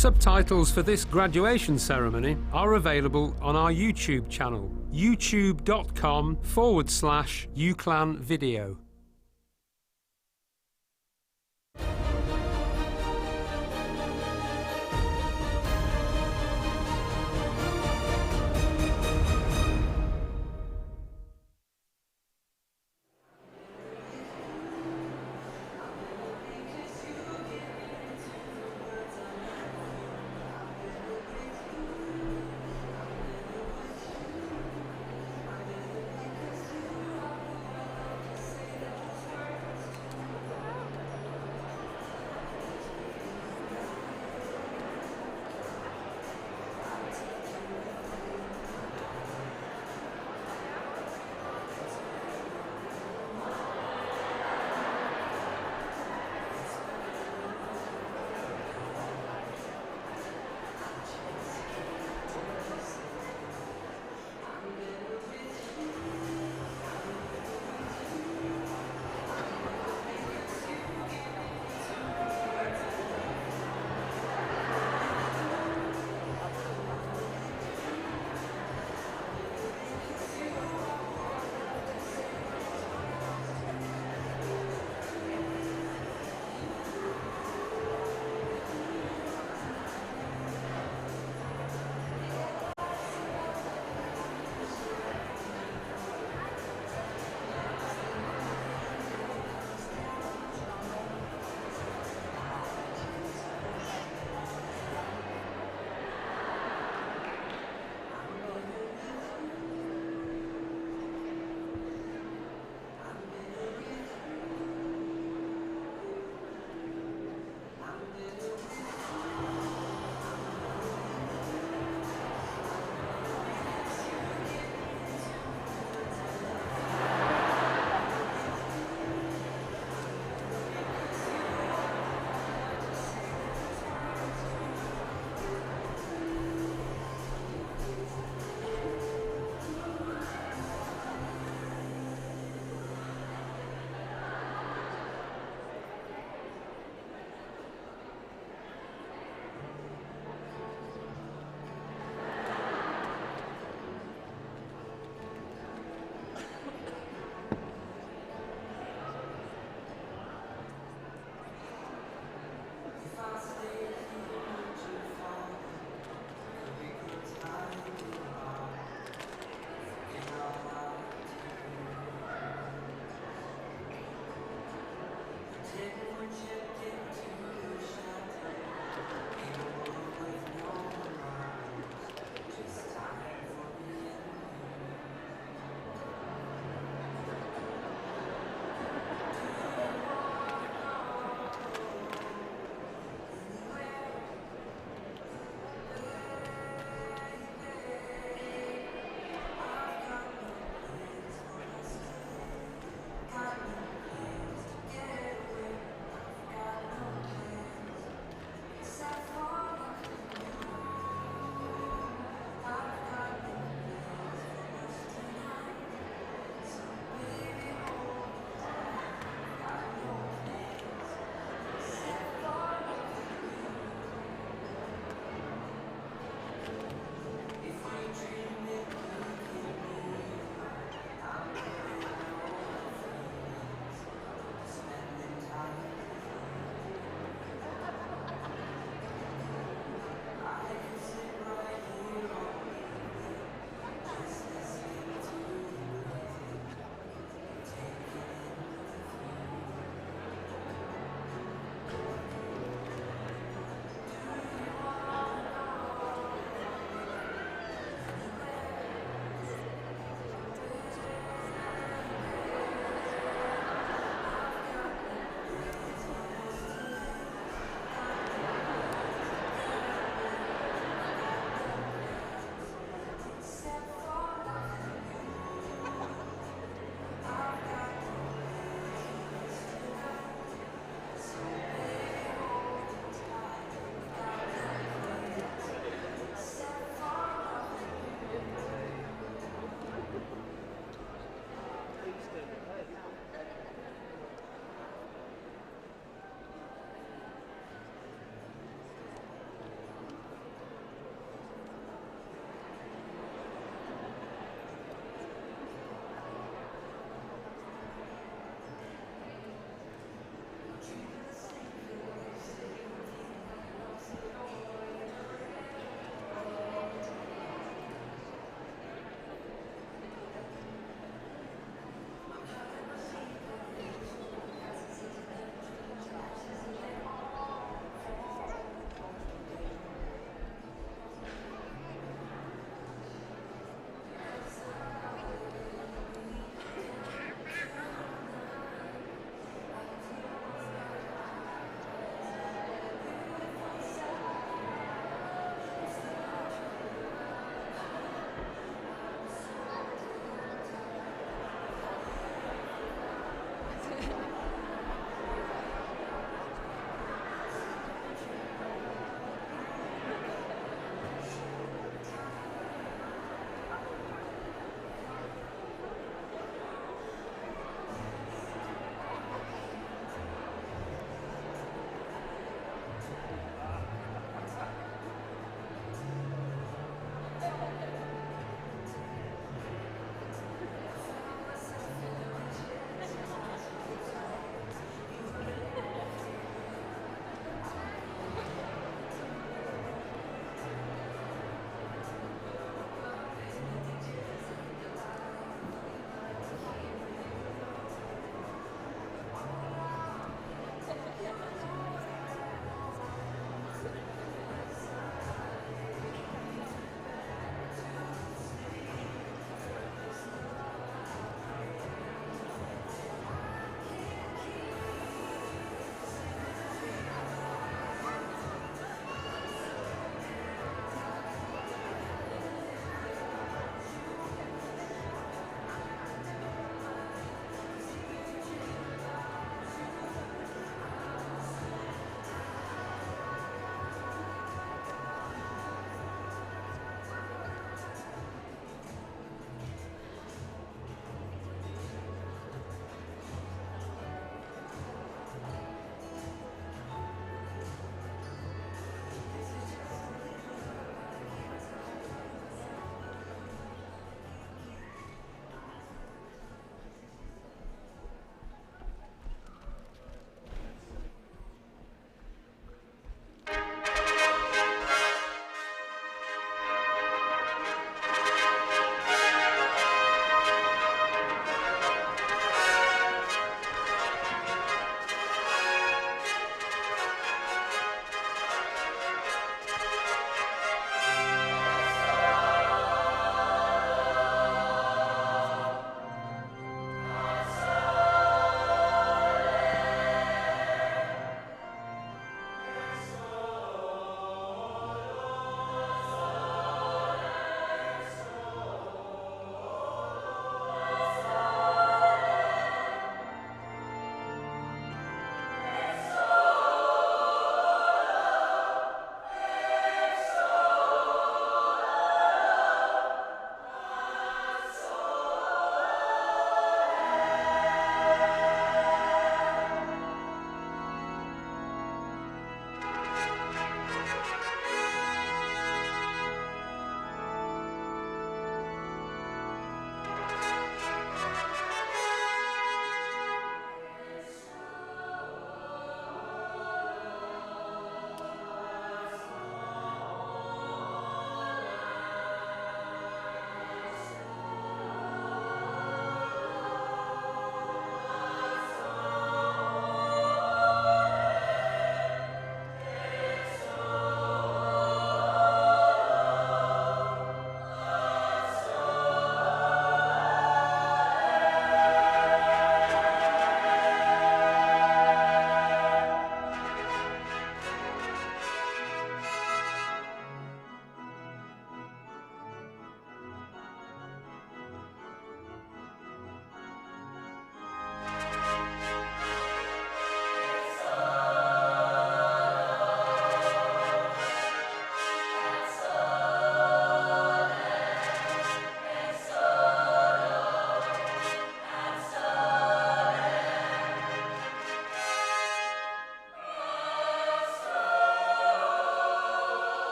Subtitles for this graduation ceremony are available on our YouTube channel, youtube.com/UCLan video.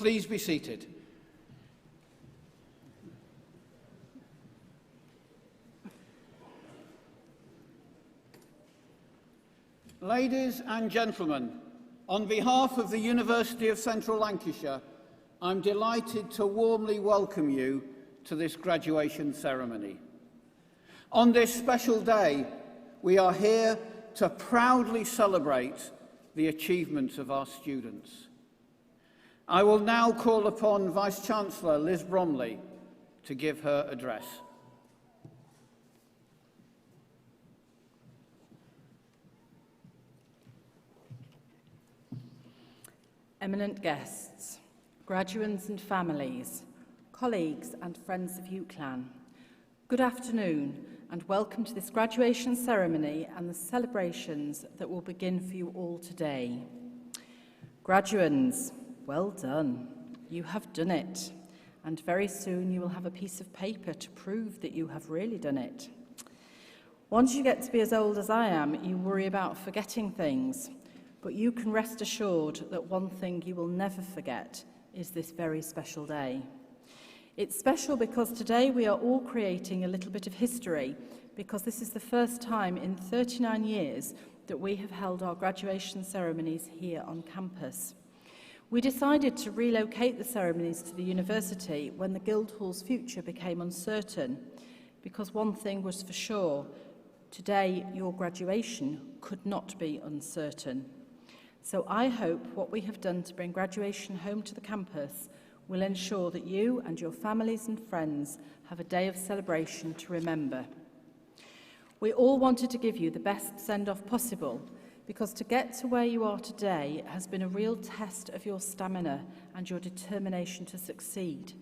Please be seated. Ladies and gentlemen, on behalf of the University of Central Lancashire, I'm delighted to warmly welcome you to this graduation ceremony. On this special day, we are here to proudly celebrate the achievements of our students. I will now call upon Vice-Chancellor Liz Bromley to give her address. Eminent guests, graduands and families, colleagues and friends of UCLan, good afternoon and welcome to this graduation ceremony and the celebrations that will begin for you all today. Graduands, well done. You have done it. And very soon you will have a piece of paper to prove that you have really done it. Once you get to be as old as I am, you worry about forgetting things. But you can rest assured that one thing you will never forget is this very special day. It's special because today we are all creating a little bit of history, because this is the first time in 39 years that we have held our graduation ceremonies here on campus. We decided to relocate the ceremonies to the university when the Guildhall's future became uncertain, because one thing was for sure, today your graduation could not be uncertain. So I hope what we have done to bring graduation home to the campus will ensure that you and your families and friends have a day of celebration to remember. We all wanted to give you the best send-off possible, because to get to where you are today has been a real test of your stamina and your determination to succeed.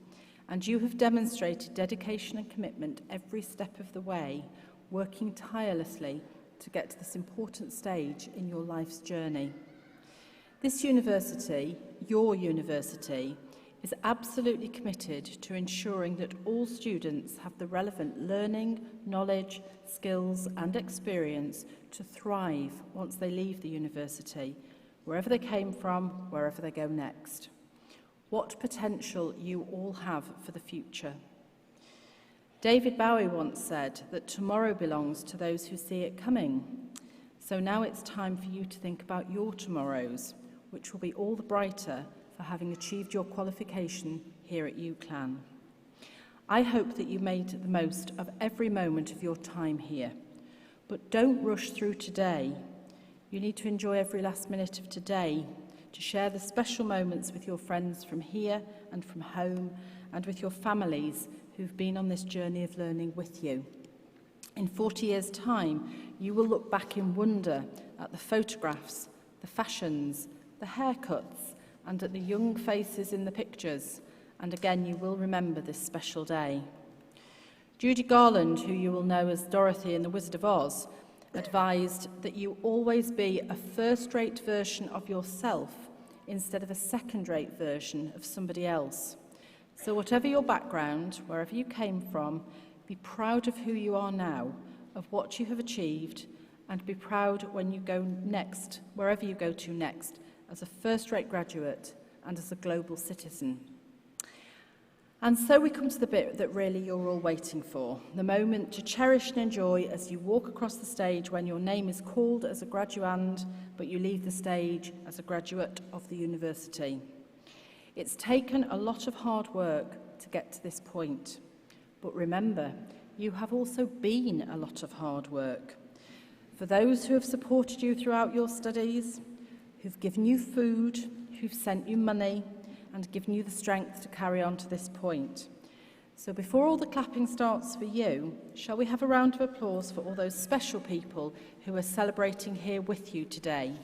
And you have demonstrated dedication and commitment every step of the way, working tirelessly to get to this important stage in your life's journey. This university, your university, is absolutely committed to ensuring that all students have the relevant learning, knowledge, skills and experience to thrive once they leave the university, wherever they came from, wherever they go next. What potential you all have for the future. David Bowie once said that tomorrow belongs to those who see it coming. So now it's time for you to think about your tomorrows, which will be all the brighter for having achieved your qualification here at UCLan. I hope that you made the most of every moment of your time here, but don't rush through today. You need to enjoy every last minute of today to share the special moments with your friends from here and from home and with your families who've been on this journey of learning with you. In 40 years' time, you will look back in wonder at the photographs, the fashions, the haircuts, and at the young faces in the pictures, and again you will remember this special day. Judy Garland, who you will know as Dorothy in The Wizard of Oz, advised that you always be a first-rate version of yourself instead of a second-rate version of somebody else. So whatever your background, wherever you came from, be proud of who you are now, of what you have achieved, and be proud when you go next, wherever you go to next, as a first-rate graduate and as a global citizen. And so we come to the bit that really you're all waiting for, the moment to cherish and enjoy as you walk across the stage when your name is called as a graduand, but you leave the stage as a graduate of the university. It's taken a lot of hard work to get to this point, but remember, you have also been a lot of hard work. For those who have supported you throughout your studies, who've given you food, who've sent you money, and given you the strength to carry on to this point. So before all the clapping starts for you, shall we have a round of applause for all those special people who are celebrating here with you today?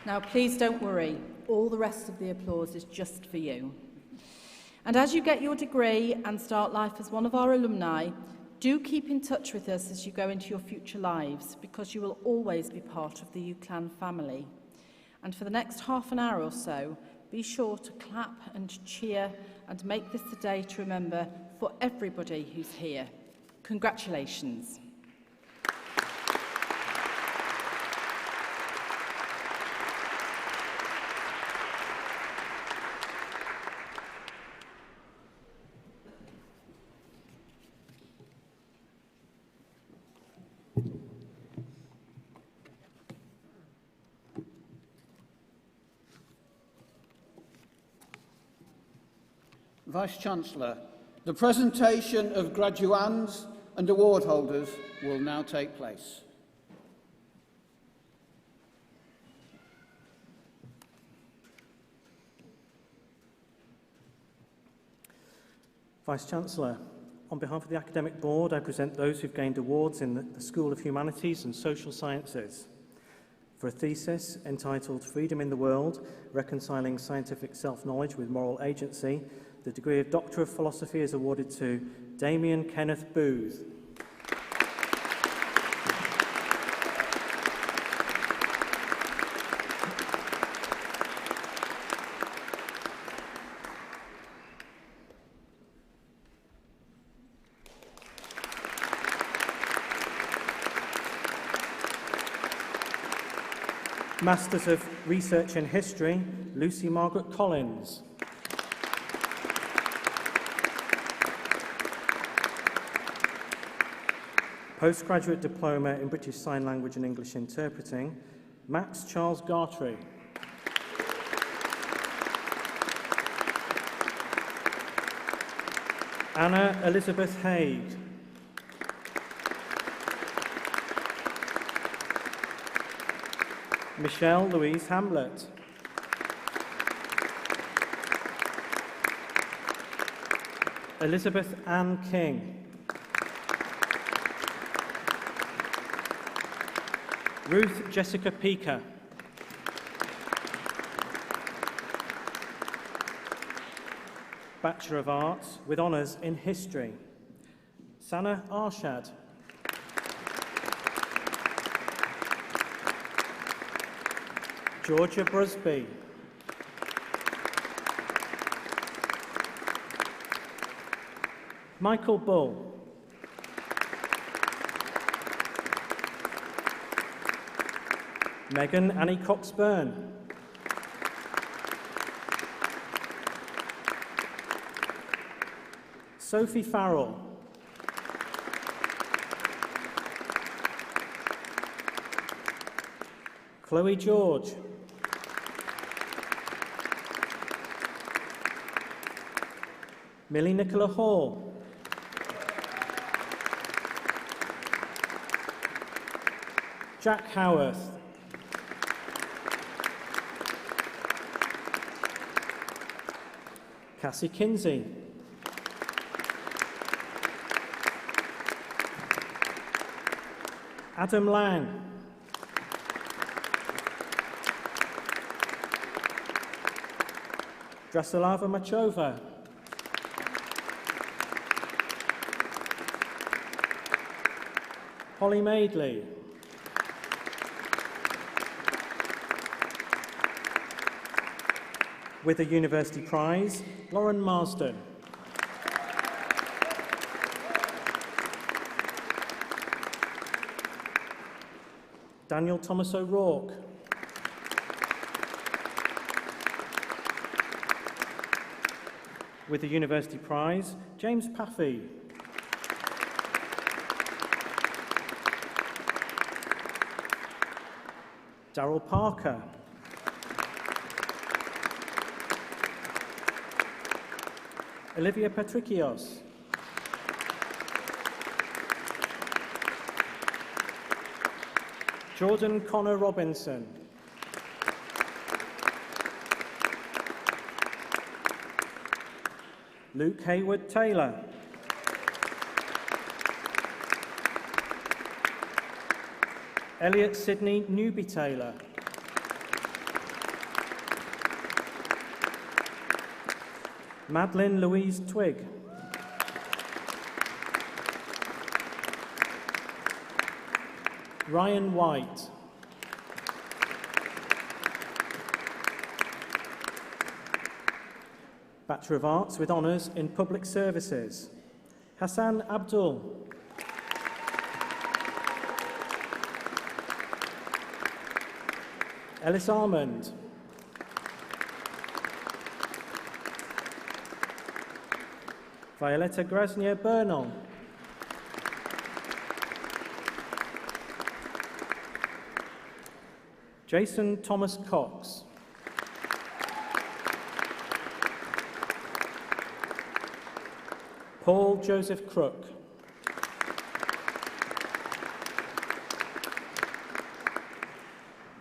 Now, please don't worry. All the rest of the applause is just for you. And as you get your degree and start life as one of our alumni, do keep in touch with us as you go into your future lives, because you will always be part of the UCLan family. And for the next half an hour or so, be sure to clap and cheer and make this a day to remember for everybody who's here. Congratulations. Vice-Chancellor, the presentation of graduands and award holders will now take place. Vice-Chancellor, on behalf of the Academic Board, I present those who've gained awards in the School of Humanities and Social Sciences for a thesis entitled Freedom in the World, Reconciling Scientific Self-Knowledge with Moral Agency. The degree of Doctor of Philosophy is awarded to Damien Kenneth Booth. Masters of Research in History, Lucy Margaret Collins. Postgraduate Diploma in British Sign Language and English Interpreting, Max Charles Gartrey. Anna Elizabeth Haig. Michelle Louise Hamlet. Elizabeth Ann King. Ruth Jessica Peaker. Bachelor of Arts with honours in History, Sana Arshad. Georgia Brusby. Michael Bull. Megan Annie Cox-Byrne. Sophie Farrell. Chloe George. Millie Nicola Hall. Jack Howarth. Cassie Kinsey. Adam Lang. Drasilava Machova. Holly Maidley. With a University Prize, Lauren Marsden. Daniel Thomas O'Rourke. With the University Prize, James Paffey. Darryl Parker. Olivia Patricios. Jordan Connor Robinson. Luke Hayward Taylor. Elliot Sidney Newby Taylor. Madeline Louise Twigg. Ryan White. Bachelor of Arts with Honours in Public Services, Hassan Abdul. Ellis Armand. Violetta Grasnier Bernal. Jason Thomas Cox. Paul Joseph Crook.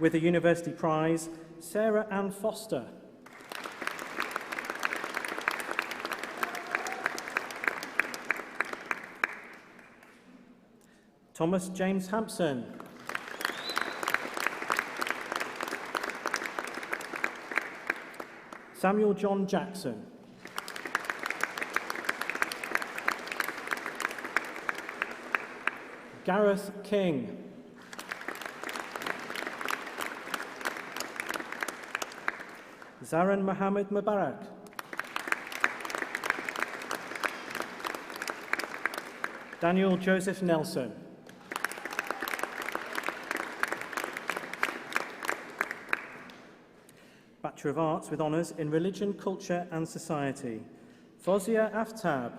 With a University Prize, Sarah Ann Foster. Thomas James Hampson. Samuel John Jackson. Gareth King. Zaran Mohammed Mubarak. Daniel Joseph Nelson. Bachelor of Arts with Honours in Religion, Culture and Society, Fozia Aftab.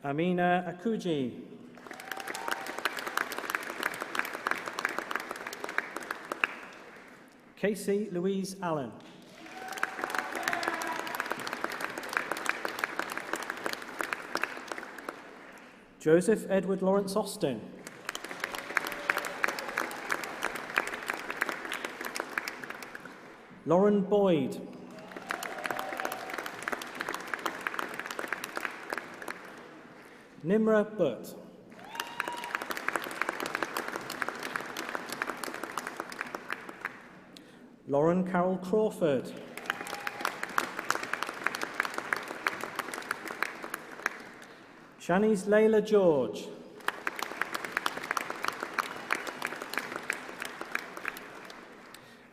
Amina Akuji. Casey Louise Allen. Joseph Edward Lawrence Austin. Lauren Boyd. Nimra Butt. Lauren Carroll Crawford. Shanice Layla George.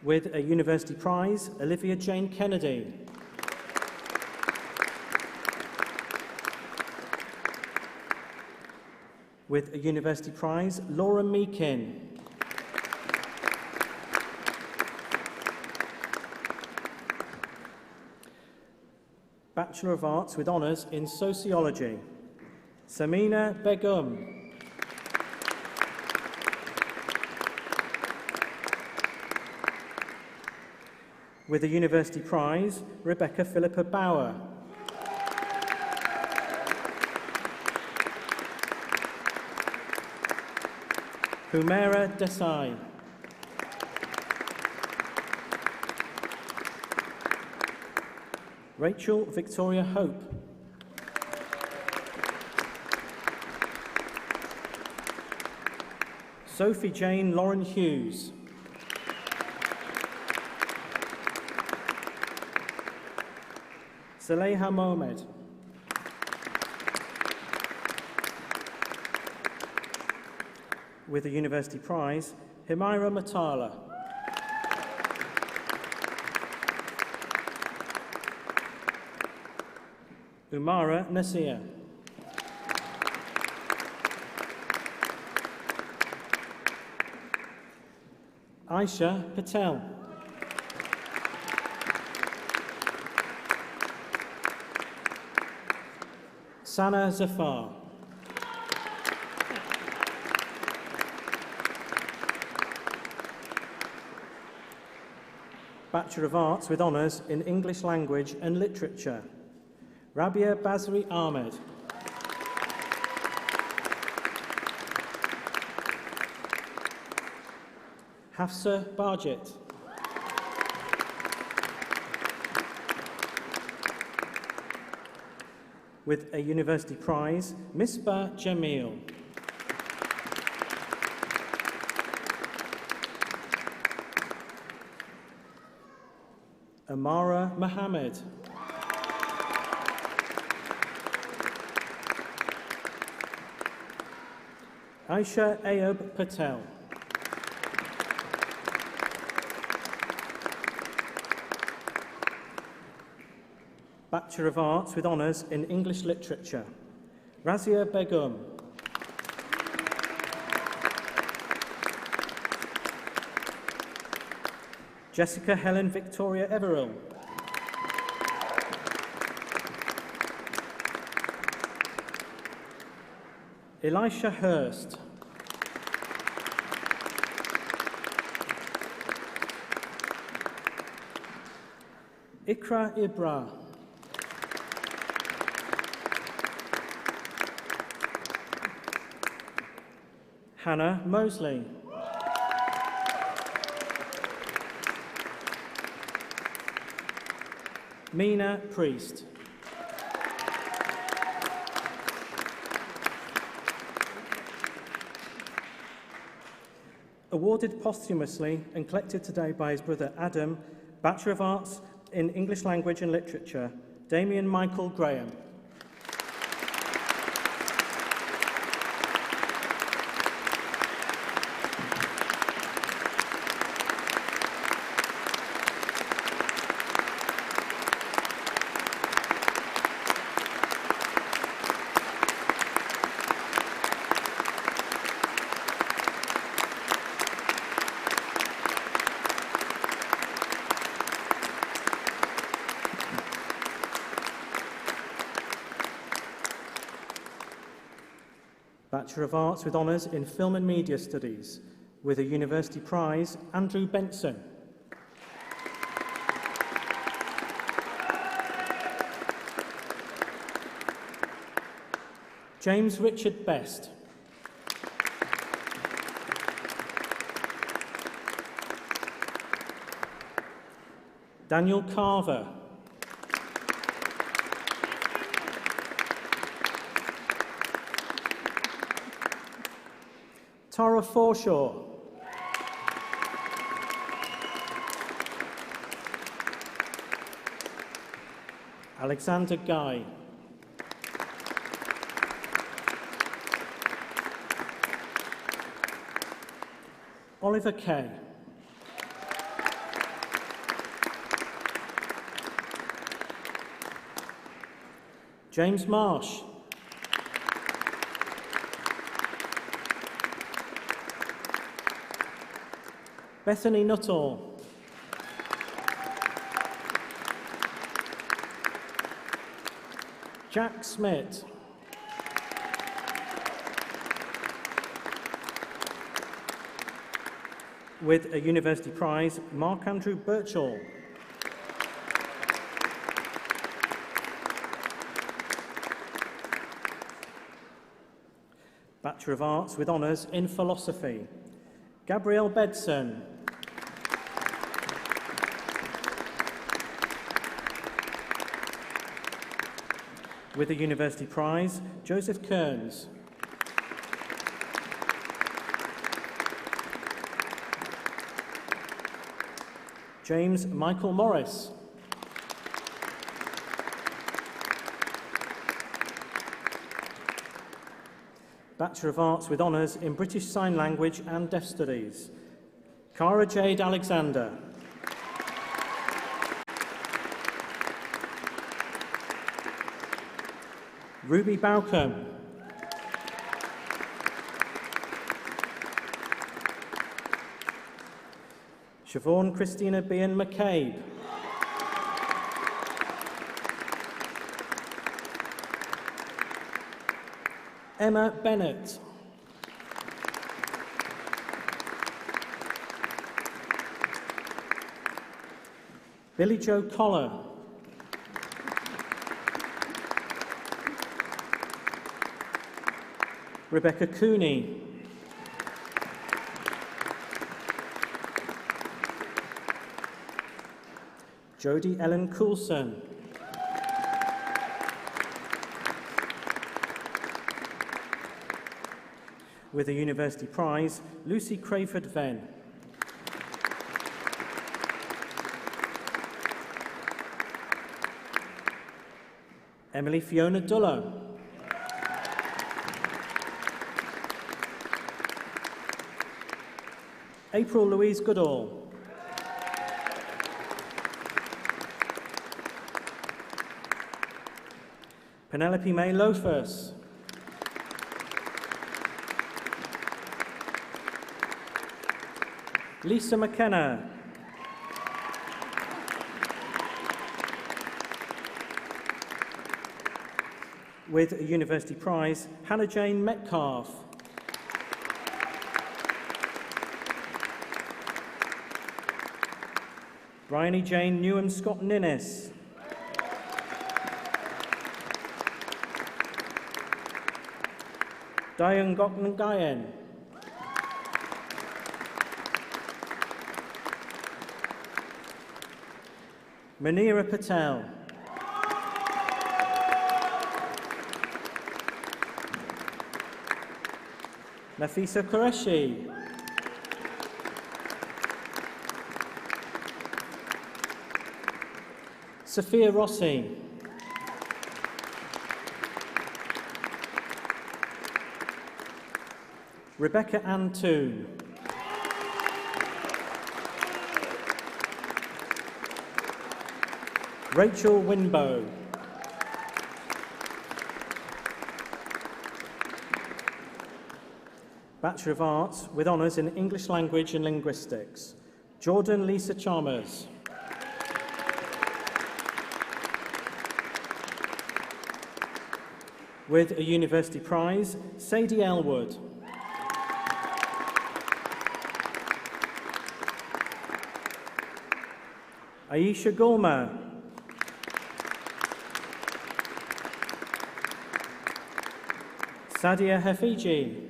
With a University Prize, Olivia Jane Kennedy. With a University Prize, Laura Meakin. Bachelor of Arts with Honours in Sociology, Samina Begum. With a University Prize, Rebecca Philippa Bauer. Humaira Desai. Rachel Victoria Hope. Sophie Jane Lauren Hughes. Saleha Mohamed. With a University Prize, Himaira Matala. Umara Nasir. Aisha Patel. Sana Zafar. Bachelor of Arts with Honours in English Language and Literature, Rabia Basri Ahmed. Hafsa Barjit. With a University Prize, Misbah Jamil. Amara Mohammed. Aisha Ayub Patel. Bachelor of Arts with Honours in English Literature, Razia Begum. Jessica Helen Victoria Everill. Elisha Hurst. Ikra Ibra. Hannah Mosley. Mina Priest. Awarded posthumously and collected today by his brother Adam, Bachelor of Arts in English Language and Literature, Damien Michael Graham. Bachelor of Arts with Honours in Film and Media Studies, with a University Prize, Andrew Benson. James Richard Best. Daniel Carver. Tara Forshaw. Alexander Guy. Oliver Kay. James Marsh. Bethany Nuttall. Jack Smith. With a University Prize, Mark Andrew Birchall. Bachelor of Arts with Honours in Philosophy, Gabrielle Bedson. With a University Prize, Joseph Kearns. James Michael Morris. Bachelor of Arts with Honours in British Sign Language and Deaf Studies, Cara Jade Alexander. Ruby Bowcombe. Siobhan Christina Bean McCabe. Emma Bennett. Billy Joe Collar. Rebecca Cooney. Jodie Ellen Coulson. With a University Prize, Lucy Crayford Venn. Emily Fiona Duller. April Louise Goodall. Penelope May Lofus. Lisa McKenna. With a University Prize, Hannah Jane Metcalf. Bryony Jane Newham Scott Ninnis. Diane Goknan Gayen. Manira Patel. Nafisa Qureshi. Sophia Rossi. Rebecca Ann Toon. Rachel Winbow. Bachelor of Arts with honours in English Language and Linguistics, Jordan Lisa Chalmers. With a University Prize, Sadie Elwood. Aisha Gulma. Sadia Hafiji.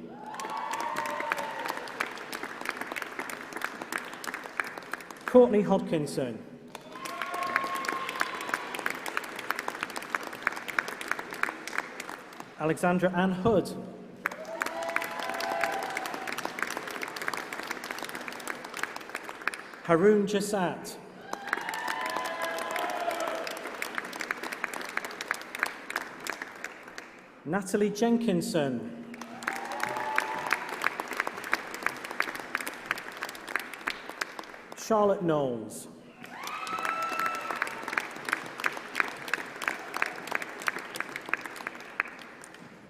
Courtney Hodkinson. Alexandra Ann Hood. Haroon Jassat. Natalie Jenkinson. Charlotte Knowles.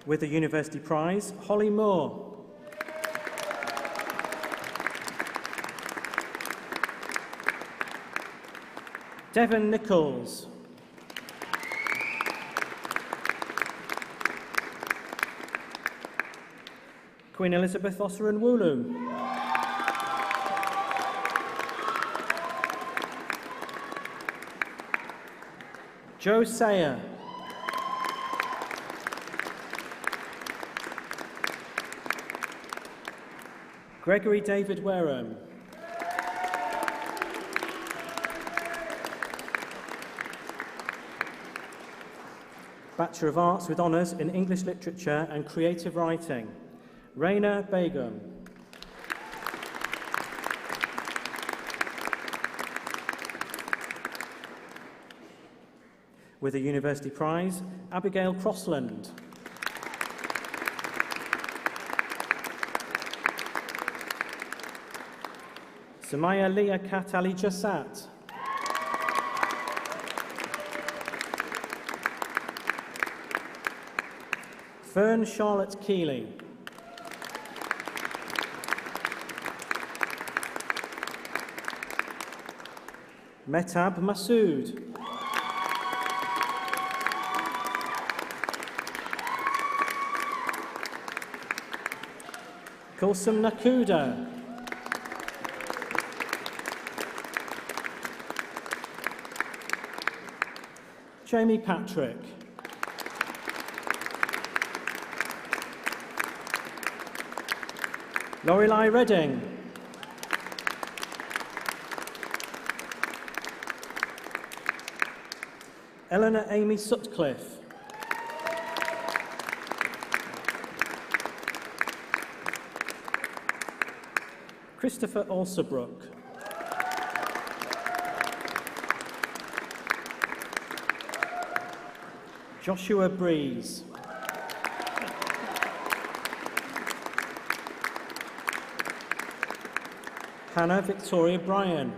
With a University Prize, Holly Moore. Devon Nichols. Queen Elizabeth Osserin-Wulu. Joe Sayer. Gregory David Wareham. Bachelor of Arts with honours in English Literature and Creative Writing, Raina Begum. With a University Prize, Abigail Crossland. Samaya Leah Kat Ali Jassat. Fern Charlotte Keeley. Metab Masood. Kulsum Nakuda. Jamie Patrick. Lorelei Redding. Eleanor Amy Sutcliffe. Christopher Alsabrook. Joshua Breeze. Hannah Victoria Bryan.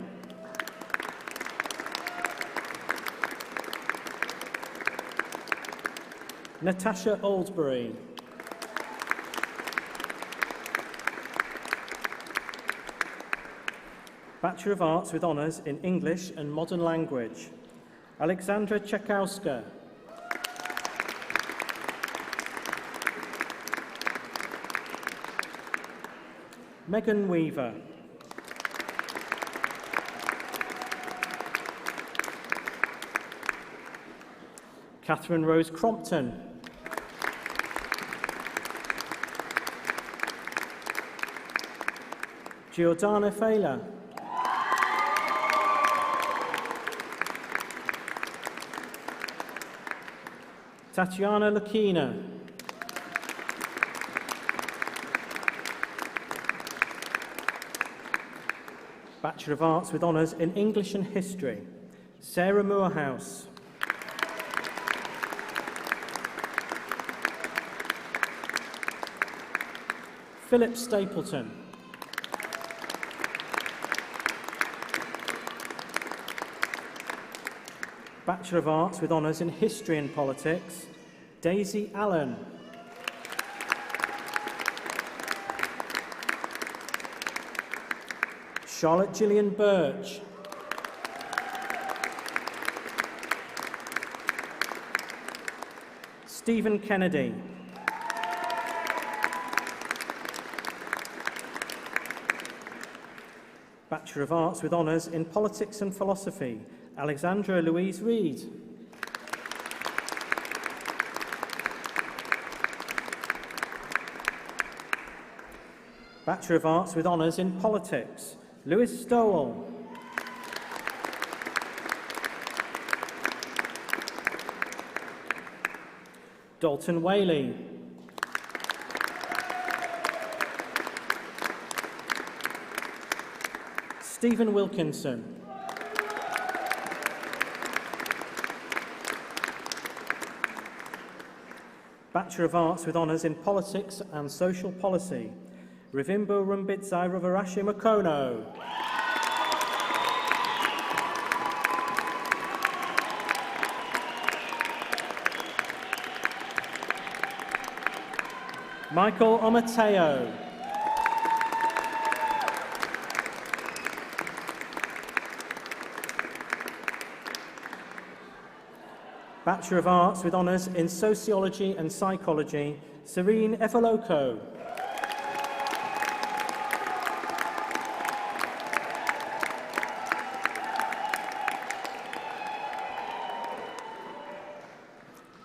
Natasha Oldsbury. Bachelor of Arts with Honours in English and Modern Language, Alexandra Czekowska. Megan Weaver. Catherine Rose Crompton. Giordana Fela. Tatiana Lukina. Bachelor of Arts with Honours in English and History, Sarah Moorhouse. Philip Stapleton. Bachelor of Arts with Honours in History and Politics, Daisy Allen. Charlotte Gillian Birch. Stephen Kennedy. Bachelor of Arts with Honours in Politics and Philosophy, Alexandra Louise Reid. Bachelor of Arts with Honours in Politics, Lewis Stowell. Dalton Whaley. Stephen Wilkinson. Bachelor of Arts with Honours in Politics and Social Policy, Rivimbo Rumbidzai Ravarashi Makono. Michael Omateo. Bachelor of Arts with Honours in Sociology and Psychology, Serene Efaloko.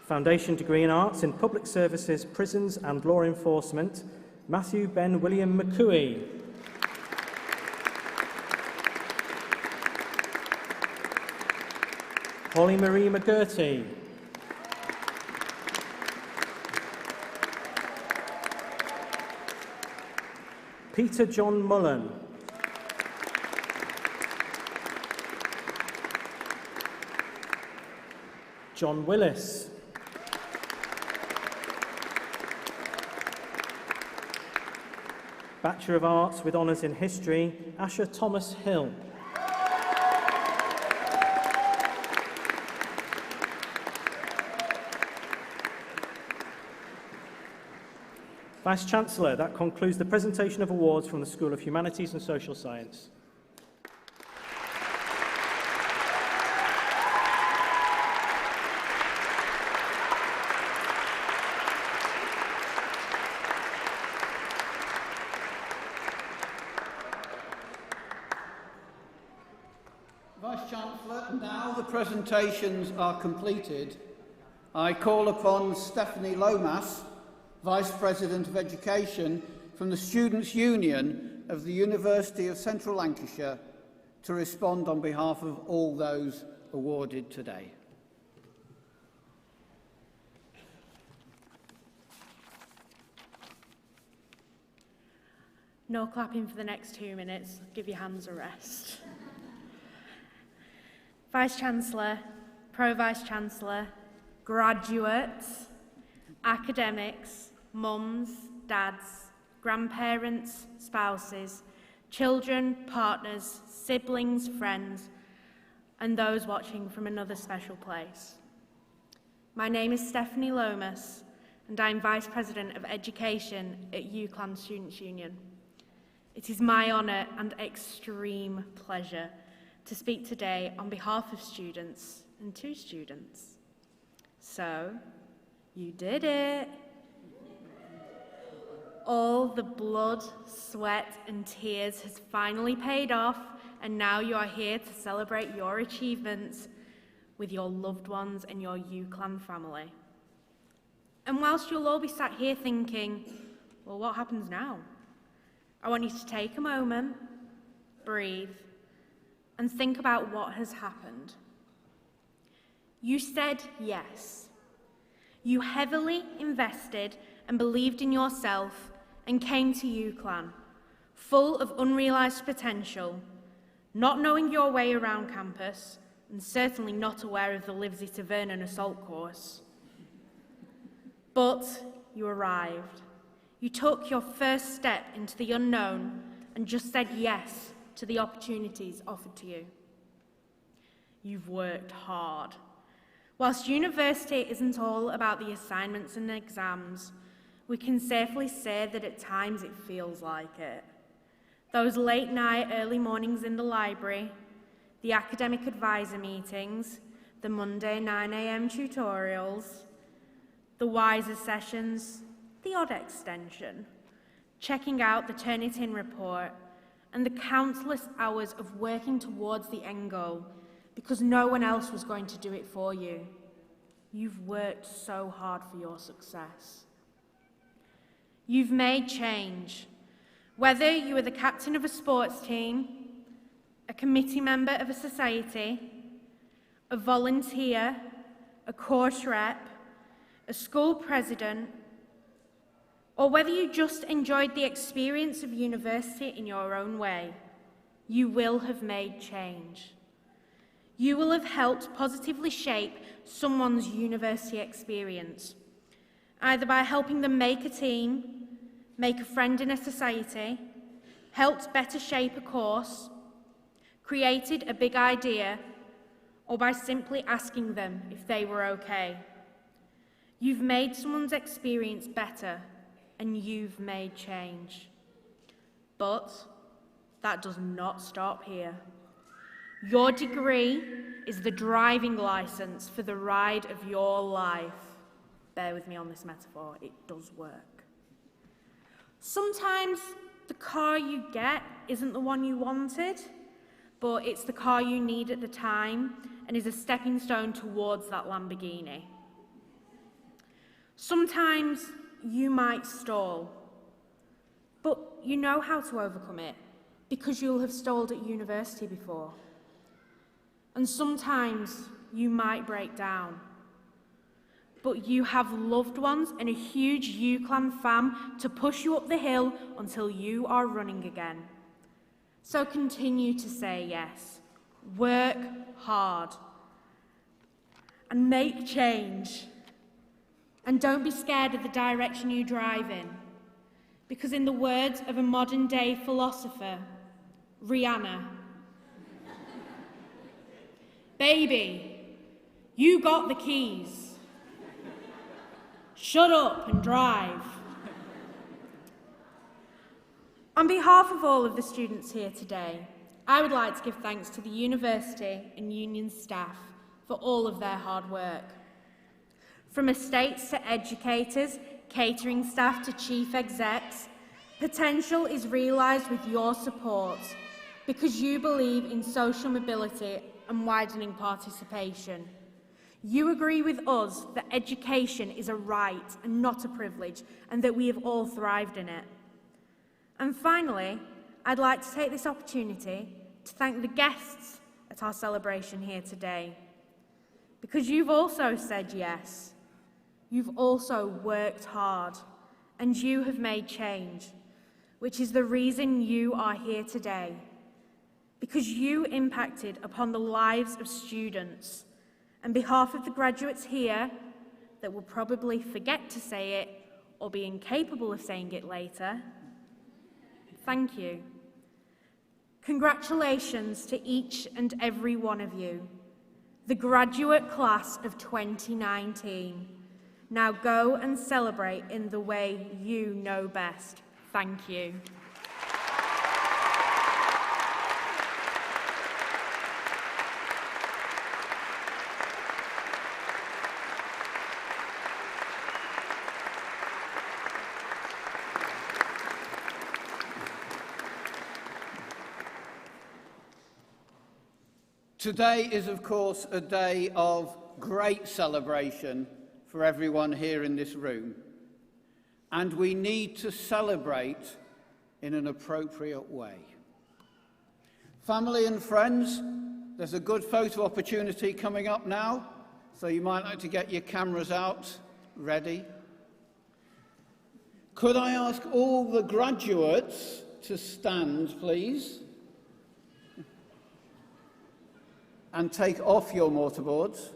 Foundation degree in Arts in Public Services, Prisons and Law Enforcement, Matthew Ben William McCooey. Holly Marie McGurty. Peter John Mullen. John Willis. Bachelor of Arts with Honours in History, Asher Thomas Hill. Vice-Chancellor, that concludes the presentation of awards from the School of Humanities and Social Science. Vice-Chancellor, now the presentations are completed, I call upon Stephanie Lomas, Vice President of Education from the Students' Union of the University of Central Lancashire, to respond on behalf of all those awarded today. No clapping for the next 2 minutes. Give your hands a rest. Vice-Chancellor, Pro-Vice-Chancellor, graduates, academics, mums, dads, grandparents, spouses, children, partners, siblings, friends, and those watching from another special place. My name is Stephanie Lomas, and I am Vice President of Education at UCLan Students' Union. It is my honour and extreme pleasure to speak today on behalf of students and to students. So, you did it. All the blood, sweat and tears has finally paid off, and now you are here to celebrate your achievements with your loved ones and your UCLan family. And whilst you'll all be sat here thinking, well, what happens now? I want you to take a moment, breathe, and think about what has happened. You said yes. You heavily invested and believed in yourself and came to UCLan, full of unrealised potential, not knowing your way around campus, and certainly not aware of the Livesey to Vernon assault course. But you arrived. You took your first step into the unknown and just said yes to the opportunities offered to you. You've worked hard. Whilst university isn't all about the assignments and exams, we can safely say that at times it feels like it. Those late night, early mornings in the library, the academic advisor meetings, the Monday 9 a.m. tutorials, the WISER sessions, the odd extension, checking out the Turnitin report, and the countless hours of working towards the end goal because no one else was going to do it for you. You've worked so hard for your success. You've made change. Whether you are the captain of a sports team, a committee member of a society, a volunteer, a course rep, a school president, or whether you just enjoyed the experience of university in your own way, you will have made change. You will have helped positively shape someone's university experience, either by helping them make a team, make a friend in a society, helped better shape a course, created a big idea, or by simply asking them if they were okay. You've made someone's experience better, and you've made change. But that does not stop here. Your degree is the driving license for the ride of your life. Bear with me on this metaphor, it does work. Sometimes the car you get isn't the one you wanted, but it's the car you need at the time and is a stepping stone towards that Lamborghini. Sometimes you might stall, but you know how to overcome it because you'll have stalled at university before. And sometimes you might break down, but you have loved ones and a huge UCLan fam to push you up the hill until you are running again. So continue to say yes, work hard, and make change. And don't be scared of the direction you drive in, because in the words of a modern day philosopher, Rihanna, baby, you got the keys. Shut up and drive. On behalf of all of the students here today, I would like to give thanks to the university and union staff for all of their hard work. From estates to educators, catering staff to chief execs, potential is realised with your support because you believe in social mobility and widening participation. You agree with us that education is a right and not a privilege, and that we have all thrived in it. And finally, I'd like to take this opportunity to thank the guests at our celebration here today, because you've also said yes. You've also worked hard, and you have made change, which is the reason you are here today, because you impacted upon the lives of students. On behalf of the graduates here that will probably forget to say it or be incapable of saying it later, thank you. Congratulations to each and every one of you. the graduate class of 2019. Now go and celebrate in the way you know best. Thank you. Today is, of course, a day of great celebration for everyone here in this room, and we need to celebrate in an appropriate way. Family and friends, there's a good photo opportunity coming up now, so you might like to get your cameras out ready. Could I ask all the graduates to stand, please? And take off your mortarboards,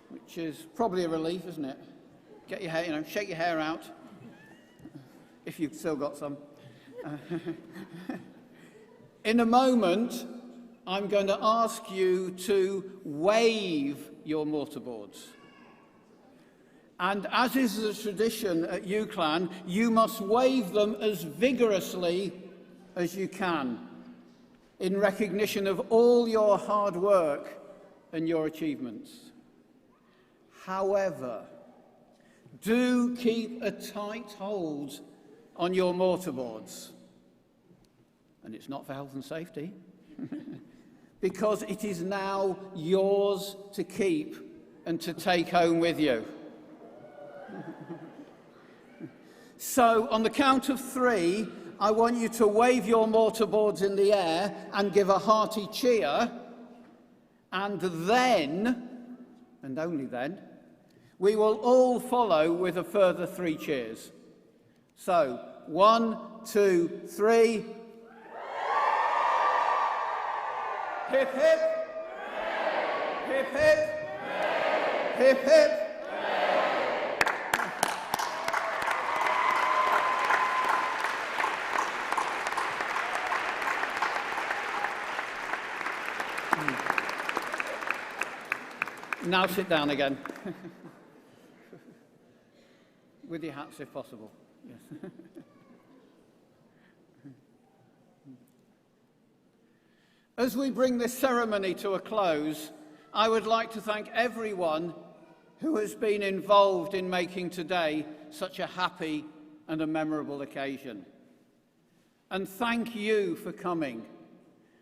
which is probably a relief, isn't it? Get your hair, shake your hair out, if you've still got some. In a moment, I'm going to ask you to wave your mortarboards. And as is the tradition at UCLan, you must wave them as vigorously as you can, in recognition of all your hard work and your achievements. However, do keep a tight hold on your mortarboards. And it's not for health and safety, because it is now yours to keep and to take home with you. So, on the count of 3, I want you to wave your mortarboards in the air and give a hearty cheer, and then, and only then, we will all follow with a further 3 cheers. So, 1, 2, 3. Hip hip! Hip hip! Hip hip! Now sit down again. With your hats if possible. Yes. As we bring this ceremony to a close, I would like to thank everyone who has been involved in making today such a happy and a memorable occasion. And thank you for coming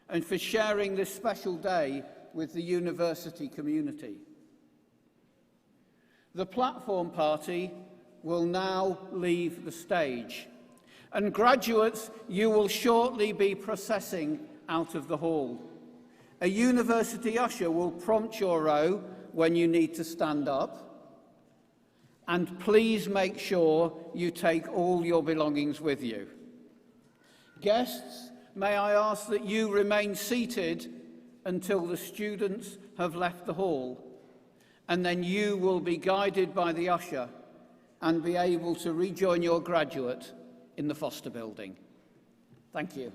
and for sharing this special day with the university community. The platform party will now leave the stage, and graduates, you will shortly be processing out of the hall. A university usher will prompt your row when you need to stand up, and please make sure you take all your belongings with you. Guests, may I ask that you remain seated until the students have left the hall, and then you will be guided by the usher and be able to rejoin your graduate in the Foster building. Thank you.